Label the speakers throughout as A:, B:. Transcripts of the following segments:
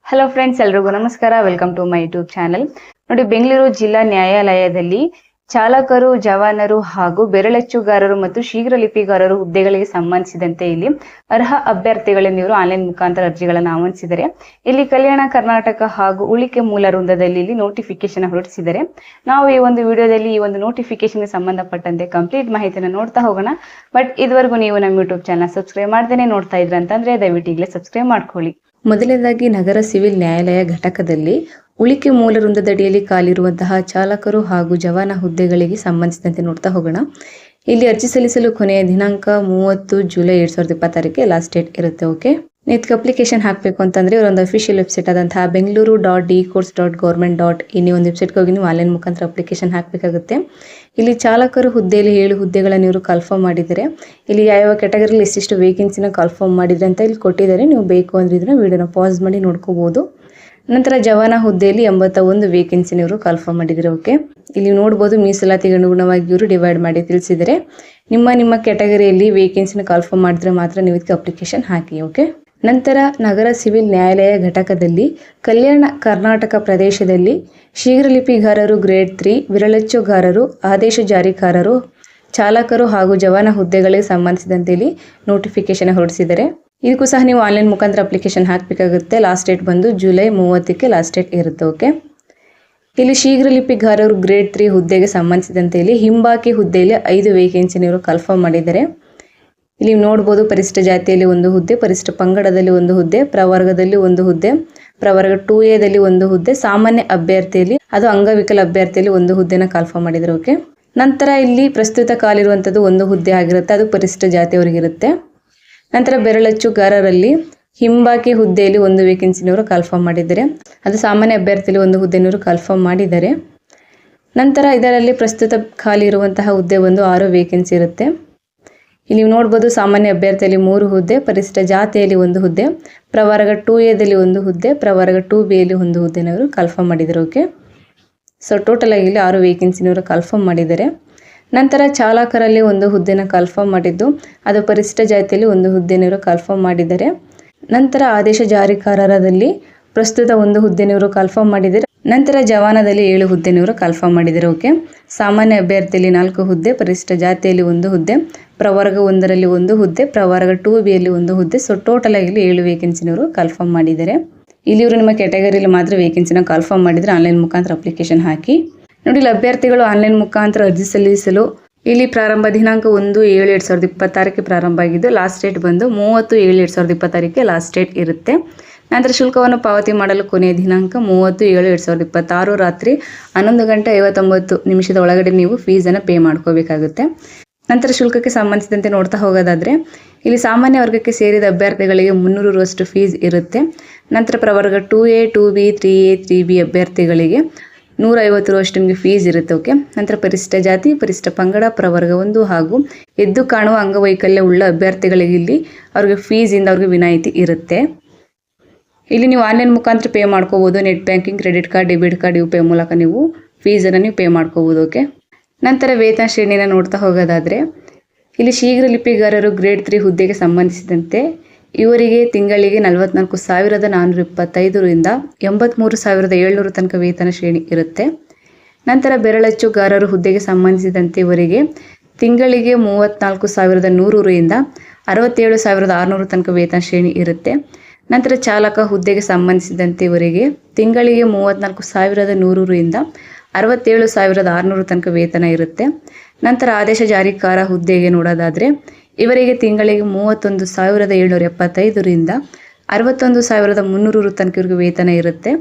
A: Hello friends, ಎಲ್ರಿಗೂ ನಮಸ್ಕಾರ. Welcome to my YouTube channel. ನೋಡಿ, ಬೆಂಗಳೂರು ಜಿಲ್ಲಾ ನ್ಯಾಯಾಲಯದಲ್ಲಿ ಚಾಲಕರು, ಜವಾನರು ಹಾಗೂ ಬೆರಳಚ್ಚುಗಾರರು ಮತ್ತು ಶೀಘ್ರ ಲಿಪಿಗಾರರು ಹುದ್ದೆಗಳಿಗೆ ಸಂಬಂಧಿಸಿದಂತೆ ಇಲ್ಲಿ ಅರ್ಹ ಅಭ್ಯರ್ಥಿಗಳನ್ನು ಇವರು ಆನ್ಲೈನ್ ಮುಖಾಂತರ ಅರ್ಜಿಗಳನ್ನು ಆಹ್ವಾನಿಸಿದ್ದಾರೆ. ಇಲ್ಲಿ ಕಲ್ಯಾಣ ಕರ್ನಾಟಕ ಹಾಗೂ ಉಳಿಕೆ ಮೂಲ ವೃಂದದಲ್ಲಿ ಇಲ್ಲಿ ನೋಟಿಫಿಕೇಶನ್ ಹೊರಡಿಸಿದ್ದಾರೆ. ನಾವು ಈ ಒಂದು ವಿಡಿಯೋದಲ್ಲಿ ಈ ಒಂದು ನೋಟಿಫಿಕೇಶನ್ಗೆ ಸಂಬಂಧಪಟ್ಟಂತೆ ಕಂಪ್ಲೀಟ್ ಮಾಹಿತಿಯನ್ನು ನೋಡ್ತಾ ಹೋಗೋಣ. ಬಟ್ ಇದುವರೆಗೂ ನೀವು ನಮ್ಮ ಯೂಟ್ಯೂಬ್ ಚಾನಲ್ ಸಬ್ಸ್ಕ್ರೈಬ್ ಮಾಡ್ದೇನೆ ನೋಡ್ತಾ ಇದ್ರ ಅಂತಂದ್ರೆ ದಯವಿಟ್ಟು ಈಗಲೇ ಸಬ್ಸ್ಕ್ರೈಬ್ ಮಾಡ್ಕೊಳ್ಳಿ. ಮೊದಲನೇದಾಗಿ ನಗರ ಸಿವಿಲ್ ನ್ಯಾಯಾಲಯ ಘಟಕದಲ್ಲಿ ಉಳಿಕೆ ಮೂಲ ವೃಂದದಡಿಯಲ್ಲಿ ಖಾಲಿರುವಂತಹ ಚಾಲಕರು ಹಾಗೂ ಜವಾನ ಹುದ್ದೆಗಳಿಗೆ ಸಂಬಂಧಿಸಿದಂತೆ ನೋಡ್ತಾ ಹೋಗೋಣ. ಇಲ್ಲಿ ಅರ್ಜಿ ಸಲ್ಲಿಸಲು ಕೊನೆಯ ದಿನಾಂಕ 30 ಜುಲೈ 2026 ಲಾಸ್ಟ್ ಡೇಟ್ ಇರುತ್ತೆ. ಓಕೆ, ಇದಕ್ಕೆ ಅಪ್ಲಿಕೇಶನ್ ಹಾಕಬೇಕು ಅಂತಂದ್ರೆ ಇವರೊಂದು ಅಫಿಷಿಯಲ್ ವೆಬ್ಸೈಟ್ ಆದಂತಹ bengaluru.dcourts.government.in ಒಂದು ವೆಬ್ಸೈಟ್ಗೆ ಹೋಗಿ ನೀವು ಆನ್ಲೈನ್ ಮುಖಾಂತರ ಅಪ್ಲಿಕೇಶನ್ ಹಾಕಬೇಕಾಗುತ್ತೆ. ಇಲ್ಲಿ ಚಾಲಕರು ಹುದ್ದೆಯಲ್ಲಿ 7 ಹುದ್ದೆಗಳನ್ನು ಇವರು ಕನ್ಫರ್ಮ್ ಮಾಡಿದ್ದಾರೆ. ಇಲ್ಲಿ ಯಾವ ಕ್ಯಾಟಗರಿಲಿ ಎಷ್ಟಿಷ್ಟು ವೇಕೆನ್ಸಿನ ಕನ್ಫರ್ಮ್ ಮಾಡಿದ್ರೆ ಅಂತ ಇಲ್ಲಿ ಕೊಟ್ಟಿದ್ದಾರೆ. ನೀವು ಬೇಕು ಅಂದ್ರೆ ಇದನ್ನ ವಿಡಿಯೋನ ಪಾಸ್ ಮಾಡಿ ನೋಡ್ಕೋಬಹುದು. ನಂತರ ಜವಾನ ಹುದ್ದೆಯಲ್ಲಿ 81 ವೇಕೆನ್ಸಿನ ಇವರು ಕನ್ಫರ್ಮ್ ಮಾಡಿದ್ದಾರೆ. ಓಕೆ, ಇಲ್ಲಿ ನೋಡಬಹುದು ಮೀಸಲಾತಿಗೆ ಅನುಗುಣವಾಗಿ ಇವರು ಡಿವೈಡ್ ಮಾಡಿ ತಿಳಿಸಿದರೆ ನಿಮ್ಮ ಕ್ಯಾಟಗರಿಯಲ್ಲಿ ವೇಕೆನ್ಸಿನ ಕನ್ಫರ್ಮ್ ಮಾಡಿದ್ರೆ ಮಾತ್ರ ನೀವು ಇದಕ್ಕೆ ಅಪ್ಲಿಕೇಶನ್ ಹಾಕಿ. ಓಕೆ, ನಂತರ ನಗರ ಸಿವಿಲ್ ನ್ಯಾಯಾಲಯ ಘಟಕದಲ್ಲಿ ಕಲ್ಯಾಣ ಕರ್ನಾಟಕ ಪ್ರದೇಶದಲ್ಲಿ ಶೀಘ್ರ ಲಿಪಿಗಾರರು ಗ್ರೇಡ್ 3, ವಿರಳಚ್ಚುಗಾರರು, ಆದೇಶ ಜಾರಿಕಾರರು, ಚಾಲಕರು ಹಾಗೂ ಜವಾನ ಹುದ್ದೆಗಳಿಗೆ ಸಂಬಂಧಿಸಿದಂತೆ ಇಲ್ಲಿ ನೋಟಿಫಿಕೇಶನ್ ಹೊರಡಿಸಿದ್ದಾರೆ. ಇದಕ್ಕೂ ಸಹ ನೀವು ಆನ್ಲೈನ್ ಮುಖಾಂತರ ಅಪ್ಲಿಕೇಶನ್ ಹಾಕಬೇಕಾಗುತ್ತೆ. ಲಾಸ್ಟ್ ಡೇಟ್ ಬಂದು ಜುಲೈ 30 ಲಾಸ್ಟ್ ಡೇಟ್ ಇರುತ್ತೆ. ಓಕೆ, ಇಲ್ಲಿ ಶೀಘ್ರ ಲಿಪಿಗಾರರು ಗ್ರೇಡ್ 3 ಹುದ್ದೆಗೆ ಸಂಬಂಧಿಸಿದಂತೆ ಇಲ್ಲಿ ಹಿಂಬಾಕಿ ಹುದ್ದೆಯಲ್ಲಿ 5 ವೇಕೆನ್ಸಿನ ಇವರು ಕನ್ಫರ್ಮ್ ಮಾಡಿದ್ದಾರೆ. ಇಲ್ಲಿ ನೋಡಬಹುದು ಪರಿಶಿಷ್ಟ ಜಾತಿಯಲ್ಲಿ 1 ಹುದ್ದೆ, ಪರಿಶಿಷ್ಟ ಪಂಗಡದಲ್ಲಿ 1 ಹುದ್ದೆ, ಪ್ರವರ್ಗದಲ್ಲಿ 1 ಹುದ್ದೆ, ಪ್ರವರ್ಗ 2A ದಲ್ಲಿ 1 ಹುದ್ದೆ, ಸಾಮಾನ್ಯ ಅಭ್ಯರ್ಥಿಯಲ್ಲಿ ಅದು ಅಂಗವಿಕಲ ಅಭ್ಯರ್ಥಿಯಲ್ಲಿ 1 ಹುದ್ದೆನ ಕನ್ಫರ್ಮ್ ಮಾಡಿದ್ದಾರೆ. ಓಕೆ, ನಂತರ ಇಲ್ಲಿ ಪ್ರಸ್ತುತ ಕಾಲಿರುವಂಥದ್ದು 1 ಹುದ್ದೆ ಆಗಿರುತ್ತೆ, ಅದು ಪರಿಶಿಷ್ಟ ಜಾತಿಯವರಿಗಿರುತ್ತೆ. ನಂತರ ಬೆರಳಚ್ಚುಗಾರರಲ್ಲಿ ಹಿಂಬಾಕಿ ಹುದ್ದೆಯಲ್ಲಿ 1 ವೇಕೆನ್ಸಿನವರು ಕನ್ಫರ್ಮ್ ಮಾಡಿದ್ದಾರೆ, ಅದು ಸಾಮಾನ್ಯ ಅಭ್ಯರ್ಥಿಯಲ್ಲಿ 1 ಹುದ್ದೆನವರು ಕನ್ಫರ್ಮ್ ಮಾಡಿದ್ದಾರೆ. ನಂತರ ಇದರಲ್ಲಿ ಪ್ರಸ್ತುತ ಖಾಲಿ ಇರುವಂತಹ ಹುದ್ದೆ ಬಂದು 6 ವೇಕೆನ್ಸಿ ಇರುತ್ತೆ. ಇಲ್ಲಿ ನೀವು ನೋಡ್ಬೋದು ಸಾಮಾನ್ಯ ಅಭ್ಯರ್ಥಿಯಲ್ಲಿ 3 ಹುದ್ದೆ, ಪರಿಶಿಷ್ಟ ಜಾತಿಯಲ್ಲಿ 1 ಹುದ್ದೆ, ಪ್ರವರ್ಗ 2A ದಲ್ಲಿ 1 ಹುದ್ದೆ, ಪ್ರವರ್ಗ 2B ಯಲ್ಲಿ 1 ಹುದ್ದೆನವರು ಕನ್ಫರ್ಮ್ ಮಾಡಿದ್ದಾರೆ. ಓಕೆ, ಸೊ ಟೋಟಲ್ ಆಗಿ ಇಲ್ಲಿ 6 ವೇಕೆನ್ಸಿನವರು ಕನ್ಫರ್ಮ್ ಮಾಡಿದ್ದಾರೆ. ನಂತರ ಚಾಲಕರಲ್ಲಿ 1 ಹುದ್ದೆನ ಕನ್ಫರ್ಮ್ ಮಾಡಿದ್ದು, ಅದು ಪರಿಶಿಷ್ಟ ಜಾತಿಯಲ್ಲಿ 1 ಹುದ್ದೆನವರು ಕನ್ಫರ್ಮ್ ಮಾಡಿದ್ದಾರೆ. ನಂತರ ಆದೇಶ ಜಾರಿಕಾರರಲ್ಲಿ ಪ್ರಸ್ತುತ 1 ಹುದ್ದೆನವರು ಕನ್ಫರ್ಮ್ ಮಾಡಿದ್ದಾರೆ. ನಂತರ ಜವಾನದಲ್ಲಿ 7 ಹುದ್ದೆನವರು ಕನ್ಫರ್ಮ್ ಮಾಡಿದ್ದಾರೆ. ಓಕೆ, ಸಾಮಾನ್ಯ ಅಭ್ಯರ್ಥಿಯಲ್ಲಿ 4 ಹುದ್ದೆ, ಪರಿಶಿಷ್ಟ ಜಾತಿಯಲ್ಲಿ 1 ಹುದ್ದೆ, ಪ್ರವರ್ಗ 1ರಲ್ಲಿ 1 ಹುದ್ದೆ, ಪ್ರವರ್ಗ 2B ಯಲ್ಲಿ 1 ಹುದ್ದೆ. ಸೊ ಟೋಟಲ್ ಆಗಿ ಇಲ್ಲಿ 7 ವೇಕೆನ್ಸಿನವರು ಕನ್ಫರ್ಮ್ ಮಾಡಿದ್ದಾರೆ. ಇಲ್ಲಿ ಇವರು ನಿಮ್ಮ ಕ್ಯಾಟಗರಿಯಲ್ಲಿ ಮಾತ್ರ ವೇಕೆನ್ಸಿನ ಕನ್ಫರ್ಮ್ ಮಾಡಿದರೆ ಆನ್ಲೈನ್ ಮುಖಾಂತರ ಅಪ್ಲಿಕೇಶನ್ ಹಾಕಿ. ನೋಡಿ, ಇಲ್ಲಿ ಅಭ್ಯರ್ಥಿಗಳು ಆನ್ಲೈನ್ ಮುಖಾಂತರ ಅರ್ಜಿ ಸಲ್ಲಿಸಲು ಇಲ್ಲಿ ಪ್ರಾರಂಭ ದಿನಾಂಕ 1/7/2026 ಪ್ರಾರಂಭ ಆಗಿದ್ದು ಲಾಸ್ಟ್ ಡೇಟ್ ಬಂದು 30/7/2026 ಲಾಸ್ಟ್ ಡೇಟ್ ಇರುತ್ತೆ. ನಂತರ ಶುಲ್ಕವನ್ನು ಪಾವತಿ ಮಾಡಲು ಕೊನೆಯ ದಿನಾಂಕ 30/7/2026 ರಾತ್ರಿ 11:59 ಒಳಗಡೆ ನೀವು ಫೀಸನ್ನು ಪೇ ಮಾಡ್ಕೋಬೇಕಾಗುತ್ತೆ. ನಂತರ ಶುಲ್ಕಕ್ಕೆ ಸಂಬಂಧಿಸಿದಂತೆ ನೋಡ್ತಾ ಹೋಗೋದಾದರೆ ಇಲ್ಲಿ ಸಾಮಾನ್ಯ ವರ್ಗಕ್ಕೆ ಸೇರಿದ ಅಭ್ಯರ್ಥಿಗಳಿಗೆ 300 ರೂ ಫೀಸ್ ಇರುತ್ತೆ. ನಂತರ ಪ್ರವರ್ಗ 2A, 2B, 3A, 3B ಅಭ್ಯರ್ಥಿಗಳಿಗೆ 150 ರೂ ನಿಮಗೆ ಫೀಸ್ ಇರುತ್ತೆ. ಓಕೆ, ನಂತರ ಪರಿಶಿಷ್ಟ ಜಾತಿ, ಪರಿಶಿಷ್ಟ ಪಂಗಡ, ಪ್ರವರ್ಗ 1 ಹಾಗೂ ಎದ್ದು ಕಾಣುವ ಅಂಗವೈಕಲ್ಯ ಉಳ್ಳ ಅಭ್ಯರ್ಥಿಗಳಿಗೆ ಇಲ್ಲಿ ಅವ್ರಿಗೆ ಫೀಸಿಂದ ಅವ್ರಿಗೆ ವಿನಾಯಿತಿ ಇರುತ್ತೆ. ಇಲ್ಲಿ ನೀವು ಆನ್ಲೈನ್ ಮುಖಾಂತರ ಪೇ ಮಾಡ್ಕೋಬೋದು. Net banking, credit card, debit card, UPI ಮೂಲಕ ನೀವು ಫೀಸನ್ನು ನೀವು ಪೇ ಮಾಡ್ಕೋಬೋದು. ಓಕೆ, ನಂತರ ವೇತನ ಶ್ರೇಣಿನ ನೋಡ್ತಾ ಹೋಗೋದಾದರೆ ಇಲ್ಲಿ ಶೀಘ್ರ ಲಿಪಿಗಾರರು ಗ್ರೇಡ್ 3 ಹುದ್ದೆಗೆ ಸಂಬಂಧಿಸಿದಂತೆ ಇವರಿಗೆ ತಿಂಗಳಿಗೆ 44,425 ರಿಂದ 83,700 ತನಕ ವೇತನ ಶ್ರೇಣಿ ಇರುತ್ತೆ. ನಂತರ ಬೆರಳಚ್ಚುಗಾರರು ಹುದ್ದೆಗೆ ಸಂಬಂಧಿಸಿದಂತೆ ಇವರಿಗೆ ತಿಂಗಳಿಗೆ 34,100 ರಿಂದ 67,600 ತನಕ ವೇತನ ಶ್ರೇಣಿ ಇರುತ್ತೆ. ನಂತರ ಚಾಲಕ ಹುದ್ದೆಗೆ ಸಂಬಂಧಿಸಿದಂತೆ ಇವರಿಗೆ ತಿಂಗಳಿಗೆ 34,100 ರಿಂದ 67,600 ತನಕ ವೇತನ ಇರುತ್ತೆ. ನಂತರ ಆದೇಶ ಜಾರಿಕಾರ ಹುದ್ದೆಗೆ ನೋಡೋದಾದರೆ ಇವರಿಗೆ ತಿಂಗಳಿಗೆ 31,775 ರಿಂದ 61,300 ತನಕ ಇವರಿಗೆ ವೇತನ ಇರುತ್ತೆ.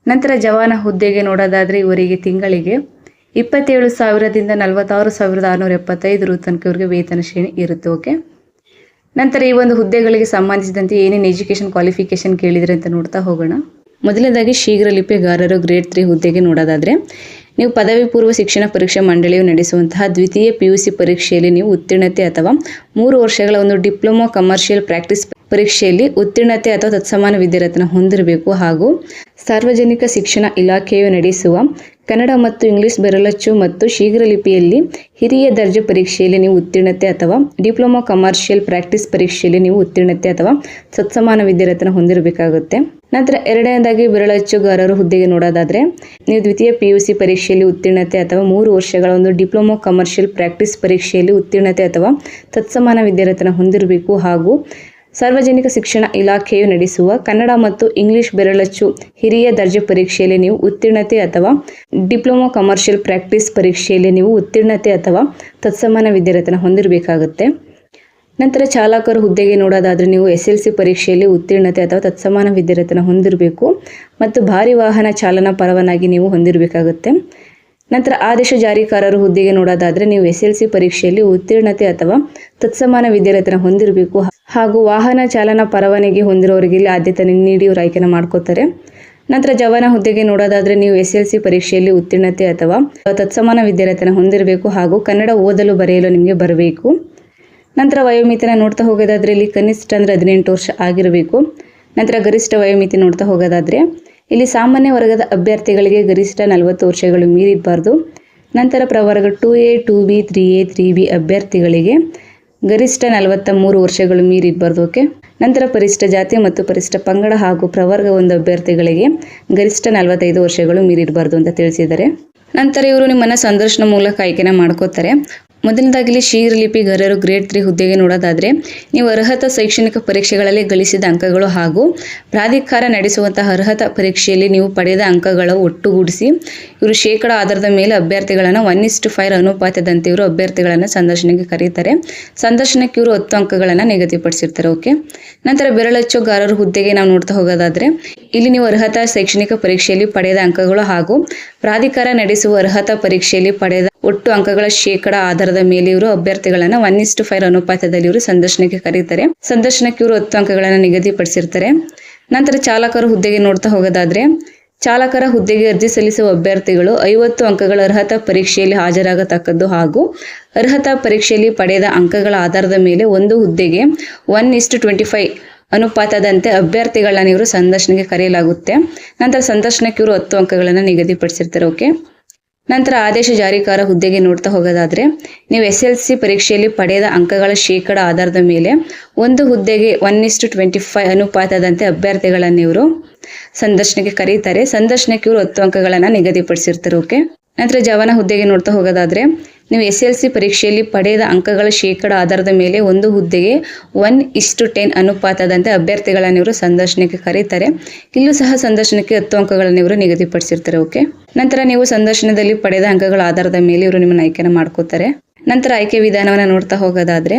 A: ನಂತರ ಜವಾನ ಹುದ್ದೆಗೆ ನೋಡೋದಾದರೆ ಇವರಿಗೆ ತಿಂಗಳಿಗೆ 27,000 ದಿಂದ 46,675 ತನಕ ಇವರಿಗೆ ವೇತನ ಶ್ರೇಣಿ ಇರುತ್ತೆ. ಓಕೆ, ನಂತರ ಈ ಒಂದು ಹುದ್ದೆಗಳಿಗೆ ಸಂಬಂಧಿಸಿದಂತೆ ಏನೇನು ಎಜುಕೇಷನ್ ಕ್ವಾಲಿಫಿಕೇಶನ್ ಕೇಳಿದರೆ ಅಂತ ನೋಡ್ತಾ ಹೋಗೋಣ. ಮೊದಲನೇದಾಗಿ ಶೀಘ್ರ ಲಿಪಿಗಾರರು ಗ್ರೇಡ್ 3 ಹುದ್ದೆಗೆ ನೋಡೋದಾದರೆ ನೀವು ಪದವಿ ಪೂರ್ವ ಶಿಕ್ಷಣ ಪರೀಕ್ಷಾ ಮಂಡಳಿಯು ನಡೆಸುವಂತಹ ದ್ವಿತೀಯ PUC ಪರೀಕ್ಷೆಯಲ್ಲಿ ನೀವು ಉತ್ತೀರ್ಣತೆ ಅಥವಾ 3 ವರ್ಷಗಳ ಒಂದು ಡಿಪ್ಲೊಮಾ ಕಮರ್ಷಿಯಲ್ ಪ್ರಾಕ್ಟೀಸ್ ಪರೀಕ್ಷೆಯಲ್ಲಿ ಉತ್ತೀರ್ಣತೆ ಅಥವಾ ತತ್ಸಮಾನ ವಿದ್ಯಾರ್ಥಿನ ಹೊಂದಿರಬೇಕು. ಹಾಗೂ ಸಾರ್ವಜನಿಕ ಶಿಕ್ಷಣ ಇಲಾಖೆಯು ನಡೆಸುವ ಕನ್ನಡ ಮತ್ತು ಇಂಗ್ಲಿಷ್ ಬೆರಳಚ್ಚು ಮತ್ತು ಶೀಘ್ರ ಲಿಪಿಯಲ್ಲಿ ಹಿರಿಯ ದರ್ಜೆ ಪರೀಕ್ಷೆಯಲ್ಲಿ ನೀವು ಉತ್ತೀರ್ಣತೆ ಅಥವಾ ಡಿಪ್ಲೊಮಾ ಕಮರ್ಷಿಯಲ್ ಪ್ರಾಕ್ಟೀಸ್ ಪರೀಕ್ಷೆಯಲ್ಲಿ ನೀವು ಉತ್ತೀರ್ಣತೆ ಅಥವಾ ತತ್ಸಮಾನ ವಿದ್ಯಾರ್ಥಿನ ಹೊಂದಿರಬೇಕಾಗುತ್ತೆ. ನಂತರ ಎರಡನೇದಾಗಿ ಬೆರಳಚ್ಚುಗಾರರು ಹುದ್ದೆಗೆ ನೋಡೋದಾದರೆ ನೀವು ದ್ವಿತೀಯ PUC ಪರೀಕ್ಷೆಯಲ್ಲಿ ಉತ್ತೀರ್ಣತೆ ಅಥವಾ 3 ವರ್ಷಗಳ ಒಂದು ಡಿಪ್ಲೊಮಾ ಕಮರ್ಷಿಯಲ್ ಪ್ರಾಕ್ಟೀಸ್ ಪರೀಕ್ಷೆಯಲ್ಲಿ ಉತ್ತೀರ್ಣತೆ ಅಥವಾ ತತ್ಸಮಾನ ವಿದ್ಯಾರ್ಥಿನ ಹೊಂದಿರಬೇಕು ಹಾಗೂ ಸಾರ್ವಜನಿಕ ಶಿಕ್ಷಣ ಇಲಾಖೆಯು ನಡೆಸುವ ಕನ್ನಡ ಮತ್ತು ಇಂಗ್ಲಿಷ್ ಬೆರಳಚ್ಚು ಹಿರಿಯ ದರ್ಜೆ ಪರೀಕ್ಷೆಯಲ್ಲಿ ನೀವು ಉತ್ತೀರ್ಣತೆ ಅಥವಾ ಡಿಪ್ಲೊಮಾ ಕಮರ್ಷಿಯಲ್ ಪ್ರಾಕ್ಟೀಸ್ ಪರೀಕ್ಷೆಯಲ್ಲಿ ನೀವು ಉತ್ತೀರ್ಣತೆ ಅಥವಾ ತತ್ಸಮಾನ ವಿದ್ಯಾರ್ಥಿನ ಹೊಂದಿರಬೇಕಾಗುತ್ತೆ. ನಂತರ ಚಾಲಕರು ಹುದ್ದೆಗೆ ನೋಡೋದಾದರೆ ನೀವು SLC ಪರೀಕ್ಷೆಯಲ್ಲಿ ಉತ್ತೀರ್ಣತೆ ಅಥವಾ ತತ್ಸಮಾನ ವಿದ್ಯಾರ್ಥಿನ ಹೊಂದಿರಬೇಕು ಮತ್ತು ಭಾರಿ ವಾಹನ ಚಾಲನಾ ಪರವಾನಗಿ ನೀವು ಹೊಂದಿರಬೇಕಾಗುತ್ತೆ. ನಂತರ ಆದೇಶ ಜಾರಿಕಾರರು ಹುದ್ದೆಗೆ ನೋಡೋದಾದರೆ ನೀವು SLC ಪರೀಕ್ಷೆಯಲ್ಲಿ ಉತ್ತೀರ್ಣತೆ ಅಥವಾ ತತ್ಸಮಾನ ವಿದ್ಯಾರ್ಥಿನ ಹೊಂದಿರಬೇಕು ಹಾಗೂ ವಾಹನ ಚಾಲನಾ ಪರವಾನಗಿ ಹೊಂದಿರೋರಿಗೆ ಇಲ್ಲಿ ಆದ್ಯತೆ ನೀಡಿ ಇವರು ಆಯ್ಕೆನ ಮಾಡ್ಕೋತಾರೆ. ನಂತರ ಜವಾನ ಹುದ್ದೆಗೆ ನೋಡೋದಾದರೆ ನೀವು SLC ಪರೀಕ್ಷೆಯಲ್ಲಿ ಉತ್ತೀರ್ಣತೆ ಅಥವಾ ತತ್ಸಮಾನ ವಿದ್ಯಾರ್ಥಿನ ಹೊಂದಿರಬೇಕು ಹಾಗೂ ಕನ್ನಡ ಓದಲು ಬರೆಯಲು ನಿಮಗೆ ಬರಬೇಕು. ನಂತರ ವಯೋಮಿತಿನ ನೋಡ್ತಾ ಹೋಗೋದಾದರೆ ಇಲ್ಲಿ ಕನಿಷ್ಠ ಅಂದರೆ 18 ವರ್ಷ ಆಗಿರಬೇಕು. ನಂತರ ಗರಿಷ್ಠ ವಯೋಮಿತಿ ನೋಡ್ತಾ ಹೋಗೋದಾದರೆ ಇಲ್ಲಿ ಸಾಮಾನ್ಯ ವರ್ಗದ ಅಭ್ಯರ್ಥಿಗಳಿಗೆ ಗರಿಷ್ಠ 40 ವರ್ಷಗಳು ಮೀರಿರಬಾರ್ದು. ನಂತರ ಪ್ರವರ್ಗ 2A 2B 3A 3B ಅಭ್ಯರ್ಥಿಗಳಿಗೆ ಗರಿಷ್ಠ 43 ವರ್ಷಗಳು ಮೀರಿರಬಾರ್ದು. ಓಕೆ. ನಂತರ ಪರಿಶಿಷ್ಟ ಜಾತಿ ಮತ್ತು ಪರಿಶಿಷ್ಟ ಪಂಗಡ ಹಾಗೂ ಪ್ರವರ್ಗ 1 ಅಭ್ಯರ್ಥಿಗಳಿಗೆ ಗರಿಷ್ಠ 45 ವರ್ಷಗಳು ಮೀರಿರಬಾರ್ದು ಅಂತ ತಿಳಿಸಿದ್ದಾರೆ. ನಂತರ ಇವರು ನಿಮ್ಮನ್ನು ಸಂದರ್ಶನ ಮೂಲಕ ಆಯ್ಕೆನ ಮಾಡ್ಕೋತಾರೆ. ಮೊದಲನೇದಾಗಿ ಶೀಘ್ರ ಲಿಪಿಗಾರರು ಗ್ರೇಡ್ 3 ಹುದ್ದೆಗೆ ನೋಡೋದಾದರೆ ನೀವು ಅರ್ಹತಾ ಶೈಕ್ಷಣಿಕ ಪರೀಕ್ಷೆಗಳಲ್ಲಿ ಗಳಿಸಿದ ಅಂಕಗಳು ಹಾಗೂ ಪ್ರಾಧಿಕಾರ ನಡೆಸುವಂತಹ ಅರ್ಹತಾ ಪರೀಕ್ಷೆಯಲ್ಲಿ ನೀವು ಪಡೆದ ಅಂಕಗಳ ಒಟ್ಟುಗೂಡಿಸಿ ಇವರು ಶೇಕಡ ಆಧಾರದ ಮೇಲೆ ಅಭ್ಯರ್ಥಿಗಳನ್ನು 1:5 ಅನುಪಾತದಂತೆ ಇವರು ಅಭ್ಯರ್ಥಿಗಳನ್ನು ಸಂದರ್ಶನಕ್ಕೆ ಕರೀತಾರೆ. ಸಂದರ್ಶನಕ್ಕೆ ಇವರು 10 ಅಂಕಗಳನ್ನು ನಿಗದಿಪಡಿಸಿರ್ತಾರೆ. ಓಕೆ. ನಂತರ ಬೆರಳಚ್ಚುಗಾರರು ಹುದ್ದೆಗೆ ನಾವು ನೋಡ್ತಾ ಹೋಗೋದಾದರೆ ಇಲ್ಲಿ ನೀವು ಅರ್ಹತಾ ಶೈಕ್ಷಣಿಕ ಪರೀಕ್ಷೆಯಲ್ಲಿ ಪಡೆದ ಅಂಕಗಳು ಹಾಗೂ ಪ್ರಾಧಿಕಾರ ನಡೆಸುವ ಅರ್ಹತಾ ಪರೀಕ್ಷೆಯಲ್ಲಿ ಪಡೆದ ಒಟ್ಟು ಅಂಕಗಳ ಶೇಕಡ ಆಧಾರದ ಮೇಲೆ ಇವರು ಅಭ್ಯರ್ಥಿಗಳನ್ನು 1:5 ಅನುಪಾತದಲ್ಲಿ ಇವರು ಸಂದರ್ಶನಕ್ಕೆ ಕರೀತಾರೆ. ಸಂದರ್ಶನಕ್ಕೆ ಇವರು 10 ಅಂಕಗಳನ್ನು ನಿಗದಿಪಡಿಸಿರ್ತಾರೆ. ನಂತರ ಚಾಲಕರ ಹುದ್ದೆಗೆ ನೋಡ್ತಾ ಹೋಗೋದಾದ್ರೆ ಚಾಲಕರ ಹುದ್ದೆಗೆ ಅರ್ಜಿ ಸಲ್ಲಿಸುವ ಅಭ್ಯರ್ಥಿಗಳು 50 ಅಂಕಗಳ ಅರ್ಹತಾ ಪರೀಕ್ಷೆಯಲ್ಲಿ ಹಾಜರಾಗತಕ್ಕದ್ದು ಹಾಗೂ ಅರ್ಹತಾ ಪರೀಕ್ಷೆಯಲ್ಲಿ ಪಡೆದ ಅಂಕಗಳ ಆಧಾರದ ಮೇಲೆ ಒಂದು ಹುದ್ದೆಗೆ 1:25 ಅನುಪಾತದಂತೆ ಅಭ್ಯರ್ಥಿಗಳನ್ನ ಇವರು ಸಂದರ್ಶನಕ್ಕೆ ಕರೆಯಲಾಗುತ್ತೆ. ನಂತರ ಸಂದರ್ಶನಕ್ಕೆ ಇವರು 10 ಅಂಕಗಳನ್ನು ನಿಗದಿಪಡಿಸಿರ್ತಾರೆ. ಓಕೆ. ನಂತರ ಆದೇಶ ಜಾರಿಕಾರ ಹುದ್ದೆಗೆ ನೋಡ್ತಾ ಹೋಗೋದಾದ್ರೆ ನೀವು SLC ಪರೀಕ್ಷೆಯಲ್ಲಿ ಪಡೆದ ಅಂಕಗಳ ಶೇಕಡ ಆಧಾರದ ಮೇಲೆ ಒಂದು ಹುದ್ದೆಗೆ 1:25 ಅನುಪಾತದಂತೆ ಅಭ್ಯರ್ಥಿಗಳನ್ನು ಇವರು ಸಂದರ್ಶನಕ್ಕೆ ಕರೀತಾರೆ. ಸಂದರ್ಶನಕ್ಕೆ ಇವರು 10 ಅಂಕಗಳನ್ನು ನಿಗದಿಪಡಿಸಿರ್ತಾರೆ. ಓಕೆ. ನಂತರ ಜವಾನ ಹುದ್ದೆಗೆ ನೋಡ್ತಾ ಹೋಗೋದಾದ್ರೆ ನೀವು SLC ಪರೀಕ್ಷೆಯಲ್ಲಿ ಪಡೆದ ಅಂಕಗಳ ಶೇಕಡ ಆಧಾರದ ಮೇಲೆ ಒಂದು ಹುದ್ದೆಗೆ 1:10 ಅನುಪಾತದಂತೆ ಅಭ್ಯರ್ಥಿಗಳನ್ನು ಇವರು ಸಂದರ್ಶನಕ್ಕೆ ಕರೀತಾರೆ. ಇಲ್ಲೂ ಸಹ ಸಂದರ್ಶನಕ್ಕೆ 10 ಅಂಕಗಳನ್ನು ಇವರು ನಿಗದಿಪಡಿಸಿರ್ತಾರೆ. ಓಕೆ. ನಂತರ ನೀವು ಸಂದರ್ಶನದಲ್ಲಿ ಪಡೆದ ಅಂಕಗಳ ಆಧಾರದ ಮೇಲೆ ಇವರು ನಿಮ್ಮನ್ನು ಆಯ್ಕೆನ ಮಾಡ್ಕೋತಾರೆ. ನಂತರ ಆಯ್ಕೆ ವಿಧಾನವನ್ನು ನೋಡ್ತಾ ಹೋಗೋದಾದ್ರೆ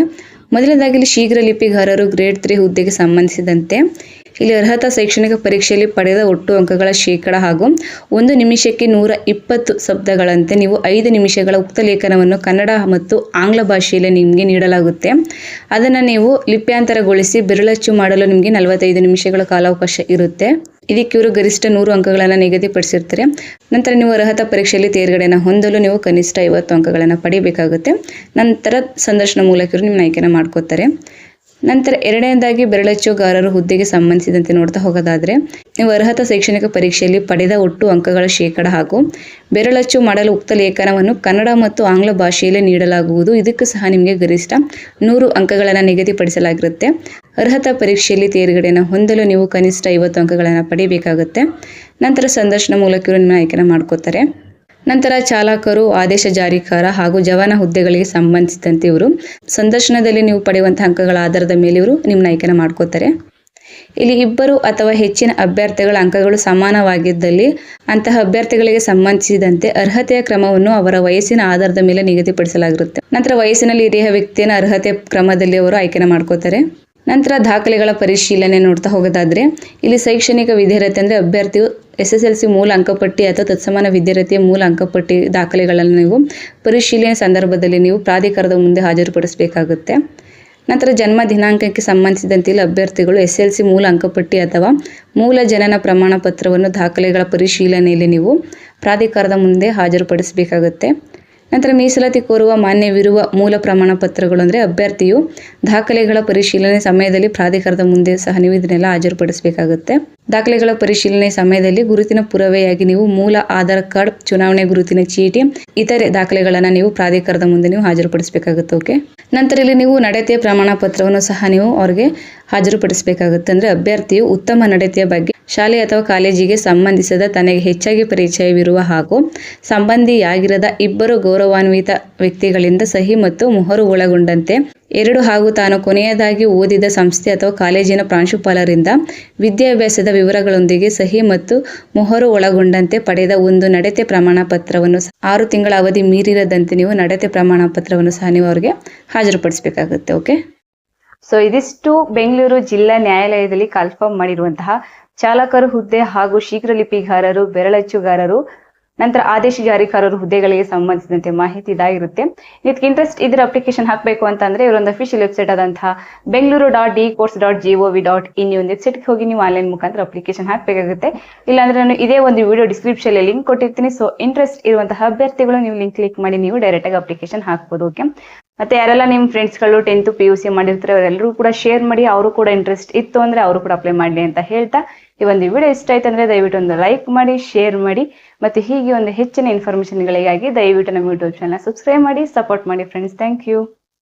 A: ಮೊದಲನೇದಾಗಿ ಇಲ್ಲಿ ಶೀಘ್ರ ಲಿಪಿಗಾರರು ಗ್ರೇಡ್ 3 ಹುದ್ದೆಗೆ ಸಂಬಂಧಿಸಿದಂತೆ ಇಲ್ಲಿ ಅರ್ಹತಾ ಶೈಕ್ಷಣಿಕ ಪರೀಕ್ಷೆಯಲ್ಲಿ ಪಡೆದ ಒಟ್ಟು ಅಂಕಗಳ ಶೇಕಡ ಹಾಗೂ 1 ನಿಮಿಷಕ್ಕೆ 120 ಶಬ್ದಗಳಂತೆ ನೀವು 5 ನಿಮಿಷಗಳ ಉಕ್ತ ಲೇಖನವನ್ನು ಕನ್ನಡ ಮತ್ತು ಆಂಗ್ಲ ಭಾಷೆಯಲ್ಲಿ ನಿಮಗೆ ನೀಡಲಾಗುತ್ತೆ. ಅದನ್ನು ನೀವು ಲಿಪ್ಯಾಂತರಗೊಳಿಸಿ ಬೆರಳಚ್ಚು ಮಾಡಲು ನಿಮಗೆ 45 ನಿಮಿಷಗಳ ಕಾಲಾವಕಾಶ ಇರುತ್ತೆ. ಇದಕ್ಕೆ ಇವರು ಗರಿಷ್ಠ 100 ಅಂಕಗಳನ್ನು ನಿಗದಿಪಡಿಸಿರ್ತಾರೆ. ನಂತರ ನೀವು ಅರ್ಹತಾ ಪರೀಕ್ಷೆಯಲ್ಲಿ ತೇರ್ಗಡೆಯನ್ನು ಹೊಂದಲು ನೀವು ಕನಿಷ್ಠ 50 ಅಂಕಗಳನ್ನು ಪಡೆಯಬೇಕಾಗುತ್ತೆ. ನಂತರ ಸಂದರ್ಶನ ಮೂಲಕ ಇವರು ನಿಮ್ಮ ಆಯ್ಕೆನ ಮಾಡ್ಕೋತಾರೆ. ನಂತರ ಎರಡನೇದಾಗಿ ಬೆರಳಚ್ಚುಗಾರರು ಹುದ್ದೆಗೆ ಸಂಬಂಧಿಸಿದಂತೆ ನೋಡ್ತಾ ಹೋಗೋದಾದ್ರೆ ನೀವು ಅರ್ಹತಾ ಶೈಕ್ಷಣಿಕ ಪರೀಕ್ಷೆಯಲ್ಲಿ ಪಡೆದ ಒಟ್ಟು ಅಂಕಗಳ ಶೇಕಡ ಹಾಗೂ ಬೆರಳಚ್ಚು ಮಾಡಲು ಉಕ್ತ ಲೇಖನವನ್ನು ಕನ್ನಡ ಮತ್ತು ಆಂಗ್ಲ ಭಾಷೆಯಲ್ಲಿ ನೀಡಲಾಗುವುದು. ಇದಕ್ಕೂ ಸಹ ನಿಮಗೆ ಗರಿಷ್ಠ 100 ಅಂಕಗಳನ್ನು ನಿಗದಿಪಡಿಸಲಾಗಿರುತ್ತೆ. ಅರ್ಹತಾ ಪರೀಕ್ಷೆಯಲ್ಲಿ ತೇರ್ಗಡೆಯನ್ನು ಹೊಂದಲು ನೀವು ಕನಿಷ್ಠ 50 ಅಂಕಗಳನ್ನು ಪಡೆಯಬೇಕಾಗುತ್ತೆ. ನಂತರ ಸಂದರ್ಶನ ಮೂಲಕ ಇವರು ನಿಮ್ಮ ಆಯ್ಕೆನ ಮಾಡ್ಕೋತಾರೆ. ನಂತರ ಚಾಲಕರು, ಆದೇಶ ಜಾರಿಕಾರ ಹಾಗೂ ಜವಾನ ಹುದ್ದೆಗಳಿಗೆ ಸಂಬಂಧಿಸಿದಂತೆ ಇವರು ಸಂದರ್ಶನದಲ್ಲಿ ನೀವು ಪಡೆಯುವಂತಹ ಅಂಕಗಳ ಆಧಾರದ ಮೇಲೆ ಇವರು ನಿಮ್ಮ ಆಯ್ಕೆನ ಮಾಡ್ಕೋತಾರೆ. ಇಲ್ಲಿ 2 ಅಥವಾ ಹೆಚ್ಚಿನ ಅಭ್ಯರ್ಥಿಗಳ ಅಂಕಗಳು ಸಮಾನವಾಗಿದ್ದಲ್ಲಿ ಅಂತಹ ಅಭ್ಯರ್ಥಿಗಳಿಗೆ ಸಂಬಂಧಿಸಿದಂತೆ ಅರ್ಹತೆಯ ಕ್ರಮವನ್ನು ಅವರ ವಯಸ್ಸಿನ ಆಧಾರದ ಮೇಲೆ ನಿಗದಿಪಡಿಸಲಾಗಿರುತ್ತೆ. ನಂತರ ವಯಸ್ಸಿನಲ್ಲಿ ಹಿರಿಯ ವ್ಯಕ್ತಿಯನ್ನು ಅರ್ಹತೆ ಕ್ರಮದಲ್ಲಿ ಅವರು ಆಯ್ಕೆನ ಮಾಡ್ಕೋತಾರೆ. ನಂತರ ದಾಖಲೆಗಳ ಪರಿಶೀಲನೆ ನೋಡ್ತಾ ಹೋಗೋದಾದ್ರೆ ಇಲ್ಲಿ ಶೈಕ್ಷಣಿಕ ವಿದ್ಯಾರ್ಹತೆ ಅಂದರೆ ಅಭ್ಯರ್ಥಿಯು SSLC ಮೂಲ ಅಂಕಪಟ್ಟಿ ಅಥವಾ ತತ್ಸಮಾನ ವಿದ್ಯಾರ್ಹತೆಯ ಮೂಲ ಅಂಕಪಟ್ಟಿ ದಾಖಲೆಗಳನ್ನು ನೀವು ಪರಿಶೀಲನೆ ಸಂದರ್ಭದಲ್ಲಿ ನೀವು ಪ್ರಾಧಿಕಾರದ ಮುಂದೆ ಹಾಜರುಪಡಿಸಬೇಕಾಗುತ್ತೆ. ನಂತರ ಜನ್ಮ ದಿನಾಂಕಕ್ಕೆ ಸಂಬಂಧಿಸಿದಂತೆ ಇಲ್ಲಿ ಅಭ್ಯರ್ಥಿಗಳು SLC ಮೂಲ ಅಂಕಪಟ್ಟಿ ಅಥವಾ ಮೂಲ ಜನನ ಪ್ರಮಾಣ ಪತ್ರವನ್ನು ದಾಖಲೆಗಳ ಪರಿಶೀಲನೆಯಲ್ಲಿ ನೀವು ಪ್ರಾಧಿಕಾರದ ಮುಂದೆ ಹಾಜರುಪಡಿಸಬೇಕಾಗುತ್ತೆ. ನಂತರ ಮೀಸಲಾತಿ ಕೋರುವ ಮಾನ್ಯವಿರುವ ಮೂಲ ಪ್ರಮಾಣ ಪತ್ರಗಳು ಅಂದರೆ ಅಭ್ಯರ್ಥಿಯು ದಾಖಲೆಗಳ ಪರಿಶೀಲನೆ ಸಮಯದಲ್ಲಿ ಪ್ರಾಧಿಕಾರದ ಮುಂದೆ ಸಹ ನೀವು ಇದನ್ನೆಲ್ಲ ಹಾಜರುಪಡಿಸಬೇಕಾಗುತ್ತೆ. ದಾಖಲೆಗಳ ಪರಿಶೀಲನೆ ಸಮಯದಲ್ಲಿ ಗುರುತಿನ ಪುರಾವೆಯಾಗಿ ನೀವು ಮೂಲ ಆಧಾರ್ ಕಾರ್ಡ್, ಚುನಾವಣೆ ಗುರುತಿನ ಚೀಟಿ, ಇತರೆ ದಾಖಲೆಗಳನ್ನು ನೀವು ಪ್ರಾಧಿಕಾರದ ಮುಂದೆ ನೀವು ಹಾಜರುಪಡಿಸಬೇಕಾಗುತ್ತೆ. ಓಕೆ. ನಂತರ ಇಲ್ಲಿ ನೀವು ನಡತೆಯ ಪ್ರಮಾಣ ಪತ್ರವನ್ನು ಸಹ ನೀವು ಅವ್ರಿಗೆ ಹಾಜರುಪಡಿಸಬೇಕಾಗುತ್ತೆ. ಅಂದರೆ ಅಭ್ಯರ್ಥಿಯು ಉತ್ತಮ ನಡತೆಯ ಬಗ್ಗೆ ಶಾಲೆ ಅಥವಾ ಕಾಲೇಜಿಗೆ ಸಂಬಂಧಿಸಿದ ತನಗೆ ಹೆಚ್ಚಾಗಿ ಪರಿಚಯವಿರುವ ಹಾಗೂ ಸಂಬಂಧಿಯಾಗಿರದ ಇಬ್ಬರು ಗೌರವಾನ್ವಿತ ವ್ಯಕ್ತಿಗಳಿಂದ ಸಹಿ ಮತ್ತು ಮೊಹರು ಒಳಗೊಂಡಂತೆ 2 ಹಾಗೂ ತಾನು ಕೊನೆಯದಾಗಿ ಓದಿದ ಸಂಸ್ಥೆ ಅಥವಾ ಕಾಲೇಜಿನ ಪ್ರಾಂಶುಪಾಲರಿಂದ ವಿದ್ಯಾಭ್ಯಾಸದ ವಿವರಗಳೊಂದಿಗೆ ಸಹಿ ಮತ್ತು ಮೊಹರು ಒಳಗೊಂಡಂತೆ ಪಡೆದ ಒಂದು ನಡತೆ ಪ್ರಮಾಣ ಪತ್ರವನ್ನು 6 ತಿಂಗಳ ಅವಧಿ ಮೀರಿರದಂತೆ ನೀವು ನಡತೆ ಪ್ರಮಾಣ ಪತ್ರವನ್ನು ಸಹ ನೀವು ಅವರಿಗೆ ಹಾಜರುಪಡಿಸಬೇಕಾಗುತ್ತೆ. ಓಕೆ, ಸೊ ಇದಿಷ್ಟು ಬೆಂಗಳೂರು ಜಿಲ್ಲಾ ನ್ಯಾಯಾಲಯದಲ್ಲಿ ಕನ್ಫರ್ಮ್ ಮಾಡಿರುವಂತಹ ಚಾಲಕರು ಹುದ್ದೆ ಹಾಗೂ ಶೀಘ್ರ ಲಿಪಿಗಾರರು, ಬೆರಳಚ್ಚುಗಾರರು, ನಂತರ ಆದೇಶ ಜಾರಿಕಾರರು ಹುದ್ದೆಗಳಿಗೆ ಸಂಬಂಧಿಸಿದಂತೆ ಮಾಹಿತಿ ಇದಾಗಿರುತ್ತೆ. ಇದಕ್ಕೆ ಇಂಟ್ರೆಸ್ಟ್ ಇದ್ರೆ ಅಪ್ಲಿಕೇಶನ್ ಹಾಕಬೇಕು ಅಂತಂದ್ರೆ ಇವರೊಂದು ಅಫಿಷಿಯಲ್ ವೆಬ್ಸೈಟ್ ಆದಂತಹ bengaluru.dcourts.gov.in ಈ ಒಂದು ವೆಬ್ಸೈಟ್ಗೆ ಹೋಗಿ ನೀವು ಆನ್ಲೈನ್ ಮುಖಾಂತರ ಅಪ್ಲಿಕೇಶನ್ ಹಾಕಬೇಕಾಗುತ್ತೆ. ಇಲ್ಲಾಂದ್ರೆ ನಾನು ಇದೇ ಒಂದು ವಿಡಿಯೋ ಡಿಸ್ಕ್ರಿಪ್ಷನ್ ಲಿಂಕ್ ಕೊಟ್ಟಿರ್ತೀನಿ. ಸೊ ಇಂಟ್ರೆಸ್ಟ್ ಇರುವಂತಹ ಅಭ್ಯರ್ಥಿಗಳು ನೀವು ಲಿಂಕ್ ಕ್ಲಿಕ್ ಮಾಡಿ ನೀವು ಡೈರೆಕ್ಟ್ ಆಗಿ ಅಪ್ಲಿಕೇಶನ್ ಹಾಕ್ಬೋದು. ಓಕೆ, ಮತ್ತೆ ಯಾರೆಲ್ಲ ನಿಮ್ಮ ಫ್ರೆಂಡ್ಸ್ಗಳು 10th PUC ಮಾಡಿರ್ತಾರೆ ಅವರೆಲ್ಲರೂ ಕೂಡ ಶೇರ್ ಮಾಡಿ, ಅವರು ಕೂಡ ಇಂಟ್ರೆಸ್ಟ್ ಇತ್ತು ಅಂದ್ರೆ ಅವರು ಕೂಡ ಅಪ್ಲೈ ಮಾಡಲಿ ಅಂತ ಹೇಳ್ತಾ, ಈ ಒಂದು ವಿಡಿಯೋ ಇಷ್ಟ ಆಯ್ತು ಅಂದ್ರೆ ದಯವಿಟ್ಟು ಒಂದು ಲೈಕ್ ಮಾಡಿ, ಶೇರ್ ಮಾಡಿ, ಮತ್ತೆ ಹೀಗೆ ಒಂದು ಹೆಚ್ಚಿನ ಇನ್ಫಾರ್ಮೇಷನ್ಗಳಿಗಾಗಿ ದಯವಿಟ್ಟು ನಮ್ಮ ಯೂಟ್ಯೂಬ್ ಚಾನಲ್ ಸಬ್ಸ್ಕ್ರೈಬ್ ಮಾಡಿ, ಸಪೋರ್ಟ್ ಮಾಡಿ ಫ್ರೆಂಡ್ಸ್. Thank you.